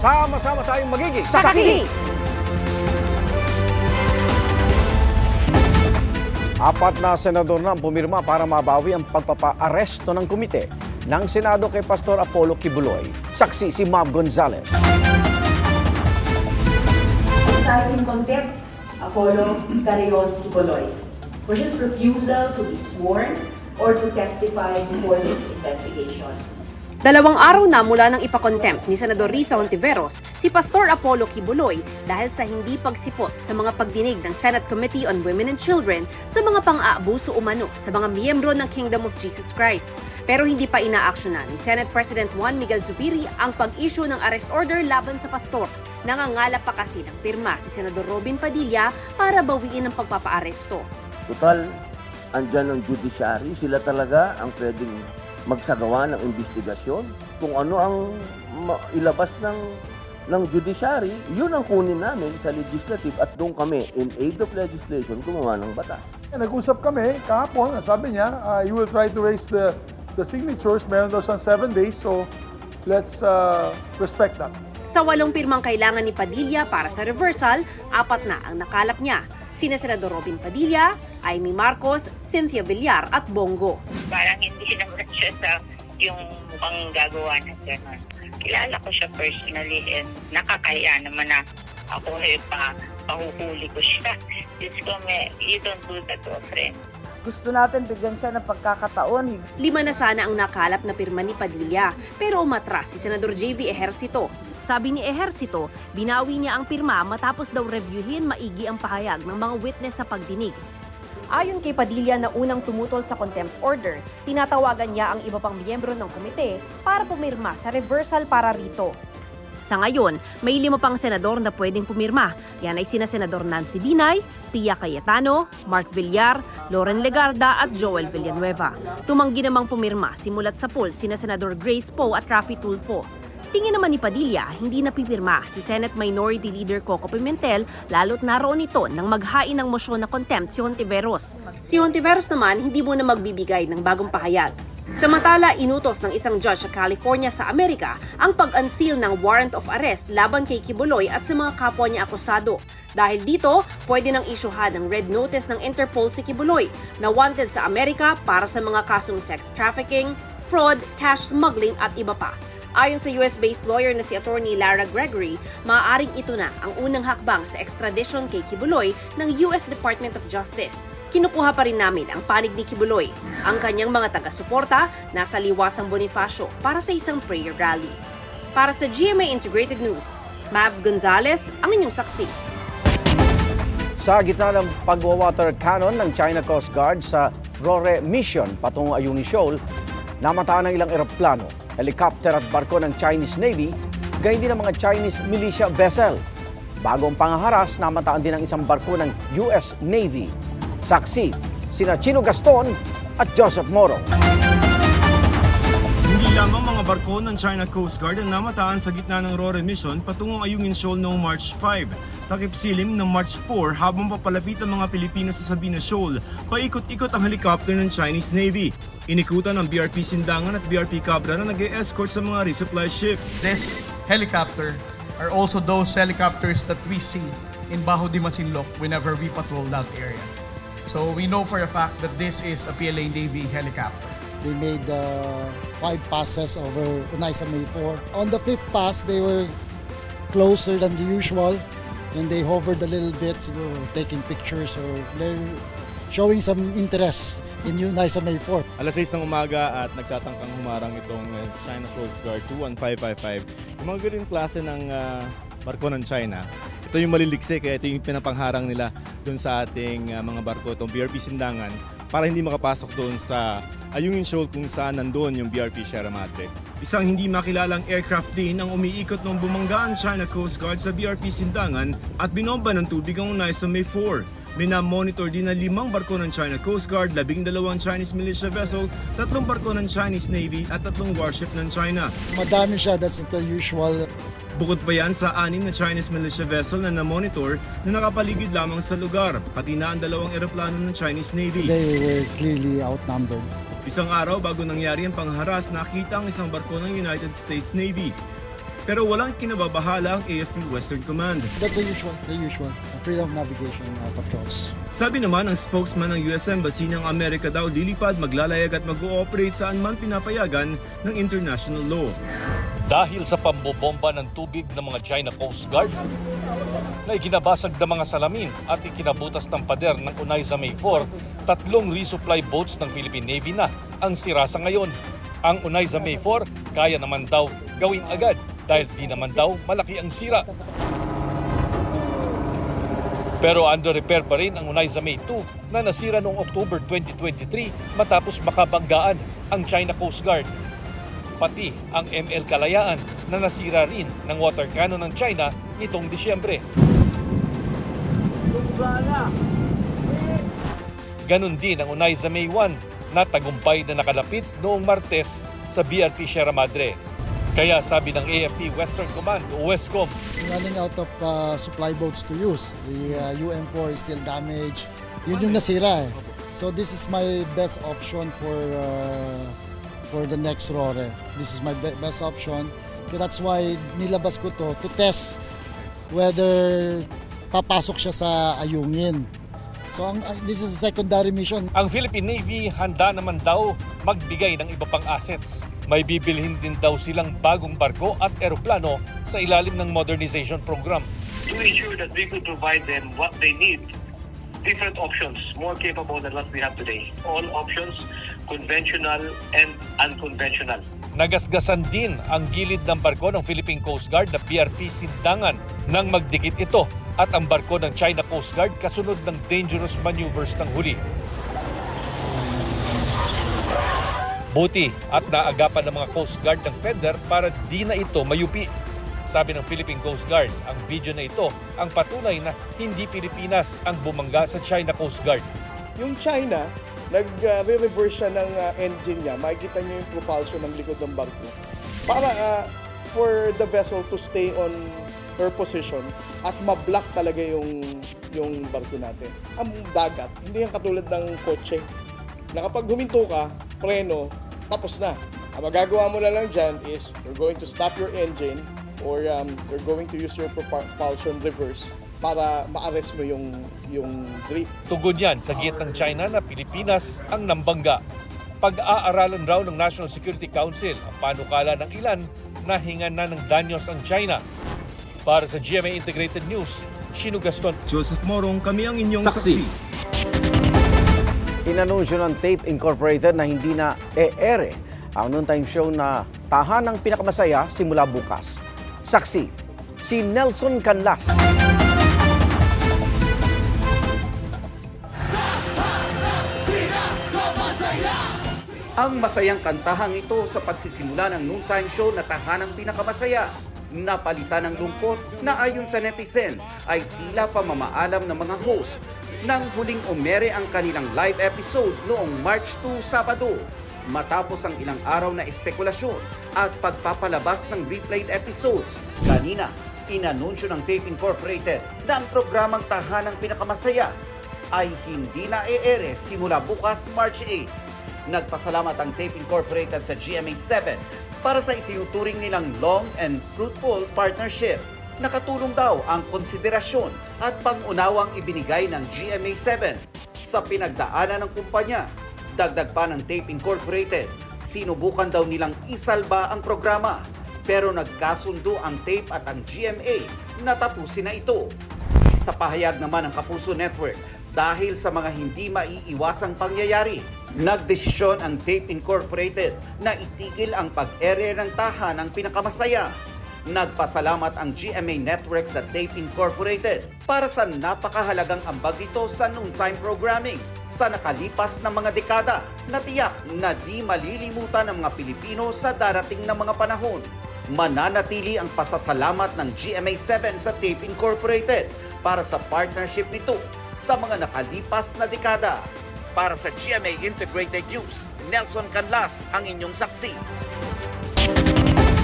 Sama-sama tayong magiging Saksi! Apat na senador na ang pumirma para mabawi ang pagpapa-aresto ng komite ng Senado kay Pastor Apollo Kibuloy. Saksi si Mav Gonzalez. Citing contempt, Apollo Carrion Kibuloy for his refusal to be sworn or to testify before this investigation. 2 araw na mula nang ipakontempt ni Senador Risa Hontiveros si Pastor Apollo Kibuloy dahil sa hindi pagsipot sa mga pagdinig ng Senate Committee on Women and Children sa mga pang-aabuso umano sa mga miyembro ng Kingdom of Jesus Christ. Pero hindi pa inaaksyonan ni Senate President Juan Miguel Zubiri ang pag-issue ng arrest order laban sa pastor. Nangangalap pa kasi ng pirma si Senador Robin Padilla para bawiin ang pagpapaaresto. Total, andyan ang judiciary, sila talaga ang pwedeng magsagawa ng investigasyon. Kung ano ang ilabas ng judiciary, yun ang kunin namin sa legislative at doon kami, in aid of legislation, gumawa ng batas. Nag-usap kami kahapon, sabi niya, you will try to raise the signatures, meron daw siyang 7 days, so let's respect that. Sa 8 pirmang kailangan ni Padilla para sa reversal, 4 na ang nakalap niya. Sina Senador Robin Padilla, Amy Marcos, Cynthia Villar at Bongo. Parang hindi naman siya sa yung mukhang gagawa ng gano'n. Kilala ko siya personally and nakakaya naman na ako pahuhuli ko siya. Diyos ko, you don't do that to a friend. Gusto natin bigyan siya ng pagkakataon. 5 na sana ang nakalap na pirma ni Padilla, pero umatras si Senador JV Ejercito. Sabi ni Ejercito, binawi niya ang pirma matapos daw reviewin maigi ang pahayag ng mga witness sa pagdinig. Ayon kay Padilla na unang tumutol sa contempt order, tinatawagan niya ang iba pang miyembro ng komite para pumirma sa reversal para rito. Sa ngayon, may 5 pang senador na pwedeng pumirma. Yan ay sina Senador Nancy Binay, Pia Cayetano, Mark Villar, Loren Legarda at Joel Villanueva. Tumanggi namang pumirma simulat sa poll sina Senador Grace Poe at Raffy Tulfo. Tingin naman ni Padilla, hindi napipirma si Senate Minority Leader Coco Pimentel lalo't naroon ito nang maghain ng motion na contempt si Hontiveros. Si Hontiveros naman hindi muna magbibigay ng bagong pahayag. Samantala, inutos ng isang judge sa California sa Amerika ang pag-unseal ng warrant of arrest laban kay Kibuloy at sa mga kapwa niya akusado. Dahil dito, pwede nang isyuhan ng red notice ng Interpol si Kibuloy na wanted sa Amerika para sa mga kasong sex trafficking, fraud, cash smuggling at iba pa. Ayon sa US-based lawyer na si Attorney Lara Gregory, maaaring ito na ang unang hakbang sa extradition kay Kibuloy ng US Department of Justice. Kinukuha pa rin namin ang panig ni Kibuloy. Ang kanyang mga taga-suporta nasa Liwasang Bonifacio para sa isang prayer rally. Para sa GMA Integrated News, Mav Gonzalez, ang inyong saksi. Sa gitna ng pagwa-water cannon ng China Coast Guard sa Rore Mission patungong Ayungin Shoal, namataan ng ilang eroplano, helicopter at barko ng Chinese Navy, gayon din ang mga Chinese militia vessel. Bagong pangaharas, namataan din ang isang barko ng US Navy. Saksi, sina Chino Gaston at Joseph Moro. Hindi lamang mga barko ng China Coast Guard ang namataan sa gitna ng Rore Mission patungong Ayungin Shoal noong March 5. Takip silim ng March 4 habang papalapit ang mga Pilipino sa Sabina Shoal, paikot-ikot ang helicopter ng Chinese Navy. Inikutan ng BRP Sindangan at BRP Cabra na nag-e-escort sa mga resupply ship. This helicopter are also those helicopters that we see in Bajo de Masinloc whenever we patrol that area. So we know for a fact that this is a PLA Navy helicopter. They made 5 passes over Unaisa May 4. On the 5th pass, they were closer than the usual and they hovered a little bit, taking pictures or they're showing some interest in Unaisa May 4. Alas 6 ng umaga at nagtatangkang humarang itong China Coast Guard 21555. Yung mga ganyung klase ng barko ng China, ito yung maliliksi kaya ito yung pinapangharang nila doon sa ating mga barko, itong BRP Sindangan, para hindi makapasok doon sa Ayungin Shoal kung saan nandoon yung BRP Sierra Madre. Isang hindi makilalang aircraft din ang umiikot nung bumangga ang China Coast Guard sa BRP Sindangan at binomba ng tubig ang Unaisa May 4. Minamonitor din na 5 barko ng China Coast Guard, 12 Chinese militia vessel, 3 barko ng Chinese Navy at 3 warship ng China. Madami siya, that's not the usual. Bukod pa yan sa 6 na Chinese militia vessel na na-monitor na nakapaligid lamang sa lugar, pati na ang 2 eroplano ng Chinese Navy. They were clearly outnumbered. Isang araw bago nangyari ang pangharas, nakita ang isang barko ng United States Navy. pero walang kinababahala ang AFP Western Command. That's the usual freedom of navigation patrols. Sabi naman ng spokesman ng US Embassy ng Amerika daw lilipad, maglalayag at mag-ooperate saan man pinapayagan ng international law. Dahil sa pambobomba ng tubig ng mga China Coast Guard na ikinabasag ng mga salamin at ikinabutas ng pader ng Unaiza May 4, 3 resupply boats ng Philippine Navy na ang sira sa ngayon. Ang Unaiza May 4 kaya naman daw gawin agad dahil di naman daw malaki ang sira. Pero under repair pa rin ang Unaiza May 2 na nasira noong October 2023 matapos makabanggaan ang China Coast Guard. Pati ang ML Kalayaan na nasira rin ng water cannon ng China nitong Disyembre. Ganon din ang Unaiza May 1 na tagumpay na nakalapit noong Martes sa BRP Sierra Madre. Kaya sabi ng AFP Western Command o Westcom, running out of supply boats to use. The UM4 is still damaged. Yun yung nasira eh. So this is my best option for the next RORE. This is my best option. So that's why nilabas ko to test whether papasok siya sa Ayungin. So this is a secondary mission. Ang Philippine Navy handa naman daw magbigay ng iba pang assets. May bibilhin din daw silang bagong barko at eroplano sa ilalim ng modernization program. To ensure that we could provide them what they need, different options, more capable than what we have today. All options, conventional and unconventional. Nagasgasan din ang gilid ng barko ng Philippine Coast Guard na PRP Sindangan nang magdikit ito at ang barko ng China Coast Guard kasunod ng dangerous maneuvers ng huli. Buti at naagapan ng mga Coast Guard ng Feder para di na ito mayupi. Sabi ng Philippine Coast Guard, ang video na ito ang patunay na hindi Pilipinas ang bumangga sa China Coast Guard. Yung China, nag-reverse siya ng engine niya. Makikita niyo yung propulsion ng likod ng barko. Para for the vessel to stay on her position at ma-block talaga yung barko natin. Ang dagat, hindi yung katulad ng kotse. Na kapag huminto ka, preno, tapos na. Ang magagawa mo na lang dyan is you're going to stop your engine or you're going to use your propulsion reverse para ma-arrest mo yung drift. Tugon yan sa giit ng China na Pilipinas ang nambangga. Pag-aaralan raw ng National Security Council ang panukala ng ilan na hingan na ng danyos ang China. Para sa GMA Integrated News, Shino Gaston. Joseph Morong, kami ang inyong saksi. Inanunsyo ng Tape Incorporated na hindi na e-ere ang noontime show na Tahanang Pinakamasaya simula bukas. Saksi, si Nelson Canlas. Ang masayang kantahang ito sa pagsisimula ng noontime show na Tahanang Pinakamasaya, napalitan ng lungkot na ayon sa netizens ay tila pamamaalam ng mga host nang huling umere ang kanilang live episode noong March 2, Sabado. Matapos ang ilang araw na espekulasyon at pagpapalabas ng replayed episodes, kanina inanunsyo ng Tape Incorporated na ang programang Tahanang Pinakamasaya ay hindi na e-ere simula bukas March 8. Nagpasalamat ang Tape Incorporated sa GMA7 para sa itinuturing nilang long and fruitful partnership. Nakatulong daw ang konsiderasyon at pang-unawang ibinigay ng GMA7 sa pinagdaanan ng kumpanya. Dagdag pa ng Tape Incorporated, sinubukan daw nilang isalba ang programa pero nagkasundo ang Tape at ang GMA na tapusin na ito. Sa pahayag naman ng Kapuso Network, dahil sa mga hindi maiiwasang pangyayari, nagdesisyon ang Tape Incorporated na itigil ang pag-ere ng Tahanang Pinakamasaya. Nagpasalamat ang GMA Network sa Tape Incorporated para sa napakahalagang ambag nito sa noontime programming sa nakalipas na mga dekada na tiyak na di malilimutan ng mga Pilipino sa darating na mga panahon. Mananatili ang pasasalamat ng GMA7 sa Tape Incorporated para sa partnership nito sa mga nakalipas na dekada. Para sa GMA Integrated News, Nelson Canlas ang inyong saksi.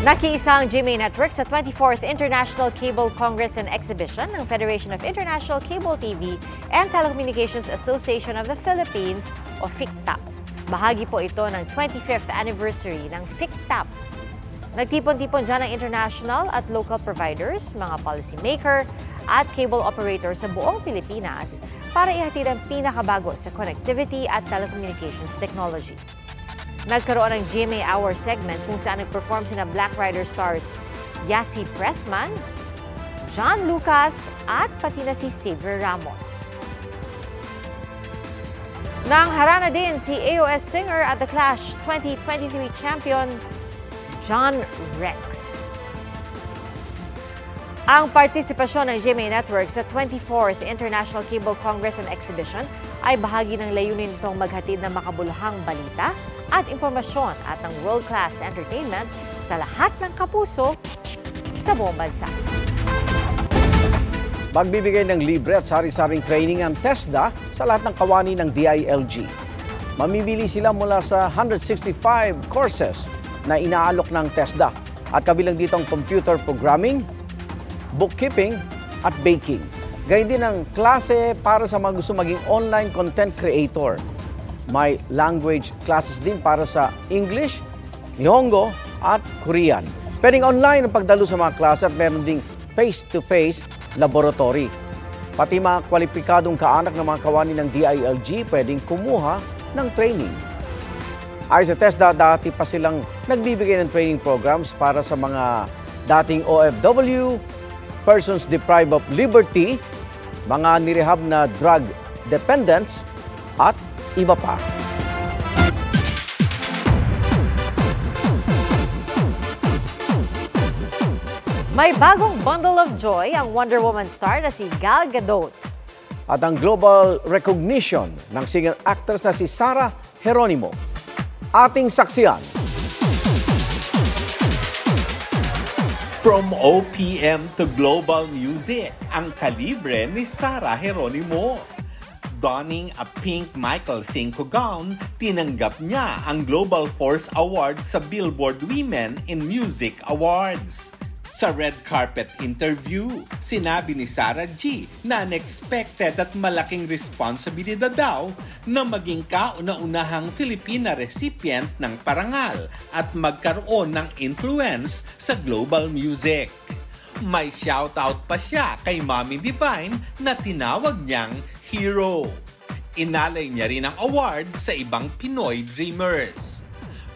Nakiisa ang GMA Network sa 24th International Cable Congress and Exhibition ng Federation of International Cable TV and Telecommunications Association of the Philippines o FICTAP. Bahagi po ito ng 25th anniversary ng FICTAP. Nagtipon-tipon dyan ang international at local providers, mga policymaker at cable operator sa buong Pilipinas para ihatid ang pinakabago sa connectivity at telecommunications technology. Nagkaroon ng GMA Hour segment kung saan nag-perform sina Black Rider stars Yasi Pressman, John Lucas at pati na si Xavier Ramos. Nang harana din si AOS singer at The Clash 2023 champion John Rex. Ang partisipasyon ng GMA Network sa 24th International Cable Congress and Exhibition ay bahagi ng layunin nitong maghatid ng makabuluhang balita at impormasyon at ng world-class entertainment sa lahat ng kapuso sa buong bansa. Magbibigay ng libre at sari-saring training ang TESDA sa lahat ng kawani ng DILG. Mamimili sila mula sa 165 courses na inaalok ng TESDA at kabilang dito ang computer programming, bookkeeping at baking. Gayun din ang klase para sa mga gusto maging online content creator. May language classes din para sa English, Nihongo at Korean. Pwedeng online ang pagdalo sa mga klase at meron ding face-to-face laboratory. Pati mga kwalipikadong kaanak ng mga kawani ng DILG pwedeng kumuha ng training. Ayon sa TESDA, dati pa silang nagbibigay ng training programs para sa mga dating OFW, persons deprived of liberty, mga nirehab na drug dependents, at iba pa. May bagong bundle of joy ang Wonder Woman star na si Gal Gadot. At ang global recognition ng singer-actress na si Sarah Geronimo. Ating saksiyan. From OPM to global music, ang kalibre ni Sarah Geronimo. Donning a pink Michael Cinco gown, tinanggap niya ang Global Force Award sa Billboard Women in Music Awards. Sa red carpet interview, sinabi ni Sarah G na unexpected at malaking responsibilidad daw na maging kauna-unahang Filipina recipient ng parangal at magkaroon ng influence sa global music. May shoutout pa siya kay Mommy Divine na tinawag niyang hero. Inalay niya rin ang award sa ibang Pinoy dreamers.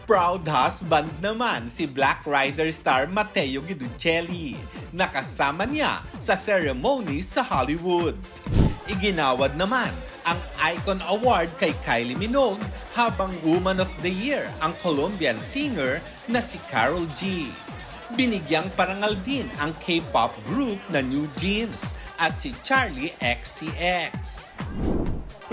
Proud husband naman si Black Rider star Mateo Guiducelli. Nakasama niya sa ceremony sa Hollywood. Iginawad naman ang Icon Award kay Kylie Minogue habang Woman of the Year ang Colombian singer na si Karol G. Binigyang parangal din ang K-pop group na New Jeans at si Charlie XCX.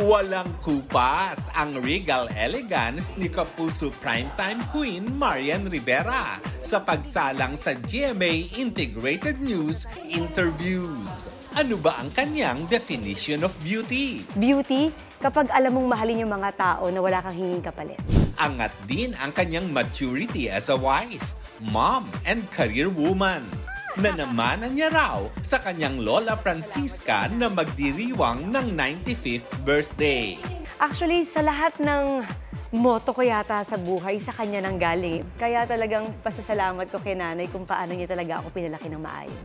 Walang kupas ang regal elegance ni Kapuso primetime queen Marian Rivera sa pagsalang sa GMA Integrated News Interviews. Ano ba ang kanyang definition of beauty? Beauty, kapag alam mong mahalin yung mga tao na wala kang hinging kapalit. Angat din ang kanyang maturity as a wife, mom, and career woman. Nanamanan niya raw sa kanyang Lola Francisca na magdiriwang ng 95th birthday. Actually, sa lahat ng motto ko yata sa buhay, sa kanya nang galing. Kaya talagang pasasalamat ko kay nanay kung paano niya talaga ako pinalaki ng maayos.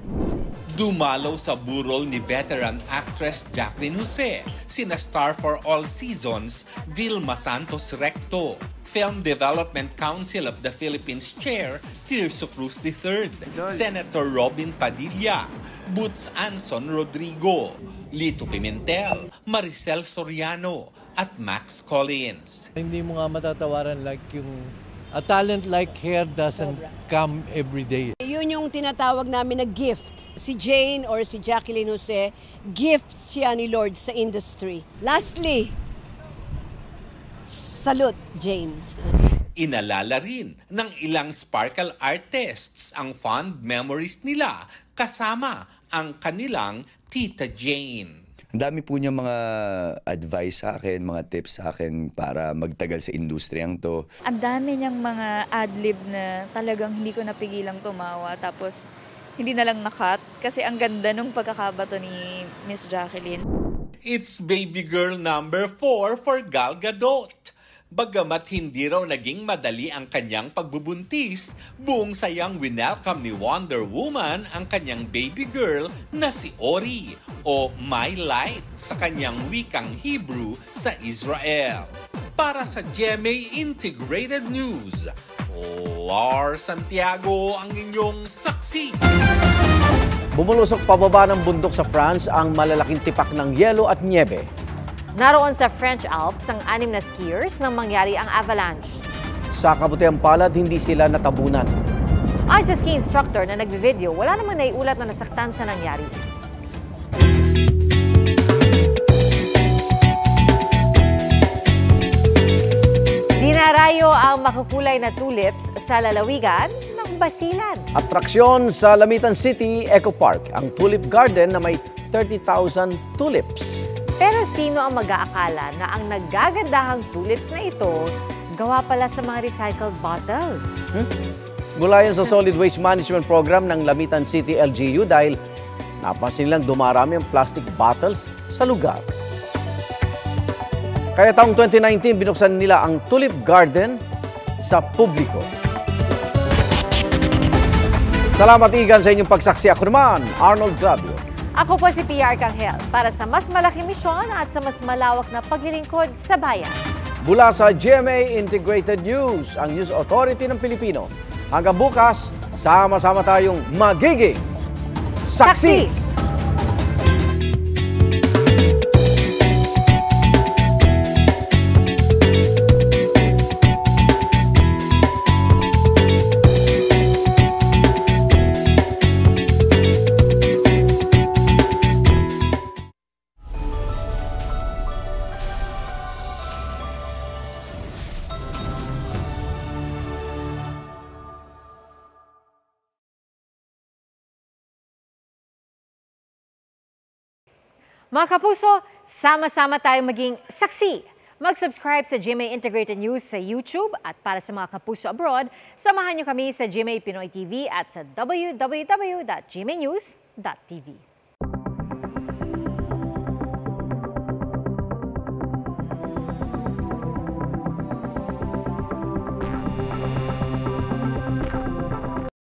Dumalaw sa burol ni veteran actress Jacqueline Jose, sina star for all seasons, Vilma Santos Recto, Film Development Council of the Philippines Chair, Tirso Cruz III, Senator Robin Padilla, Boots Anson Rodrigo, Lito Pimentel, Maricel Soriano, at Max Collins. Hindi mo nga matatawaran like yung a talent like her doesn't come every day. Yun yung tinatawag namin na gift. Si Jane or si Jacqueline Jose, gift siya ni Lord sa industry. Lastly, salute, Jane. Inalala rin ng ilang sparkle artists ang fond memories nila kasama ang kanilang Tita Jane. Ang dami po niya mga advice sa akin, mga tips sa akin para magtagal sa industriyang to. Ang dami niyang mga ad-lib na talagang hindi ko napigilang tumawa. Tapos hindi na lang na-cut kasi ang ganda nung pagkakabato ni Miss Jacqueline. It's baby girl number 4 for Gal Gadot. Bagamat hindi raw naging madali ang kanyang pagbubuntis, buong sayang winelcome ni Wonder Woman ang kanyang baby girl na si Ori o My Light sa kanyang wikang Hebrew sa Israel. Para sa GMA Integrated News, Lars Santiago ang inyong saksi. Bumulusok pababa ng bundok sa France ang malalaking tipak ng yelo at niebe. Naroon sa French Alps ang 6 na skiers nang mangyari ang avalanche. Sa kabutihang palad, hindi sila natabunan. Ayon sa ski instructor na nagbi-video, wala namang naiulat na nasaktan sa nangyari. Dinarayo ang makukulay na tulips sa lalawigan ng Basilan. Atraksyon sa Lamitan City Eco Park, ang Tulip Garden na may 30,000 tulips. Pero sino ang mag-aakala na ang naggagandahang tulips na ito gawa pala sa mga recycled bottle? Mula yan sa Solid Waste Management Program ng Lamitan City LGU dahil napansin lang dumarami ang plastic bottles sa lugar. Kaya taong 2019, binuksan nila ang Tulip Garden sa publiko. Salamat Igan sa inyong pagsaksi. Ako naman, Arnold Glavio. Ako po si PR Canghel para sa mas malaking misyon at sa mas malawak na paglilingkod sa bayan. Mula sa GMA Integrated News, ang News Authority ng Pilipino. Hanggang bukas, sama-sama tayong magiging saksi! Mga kapuso, sama-sama tayong maging saksi. Mag-subscribe sa GMA Integrated News sa YouTube at para sa mga kapuso abroad, samahan niyo kami sa GMA Pinoy TV at sa www.gmanews.tv.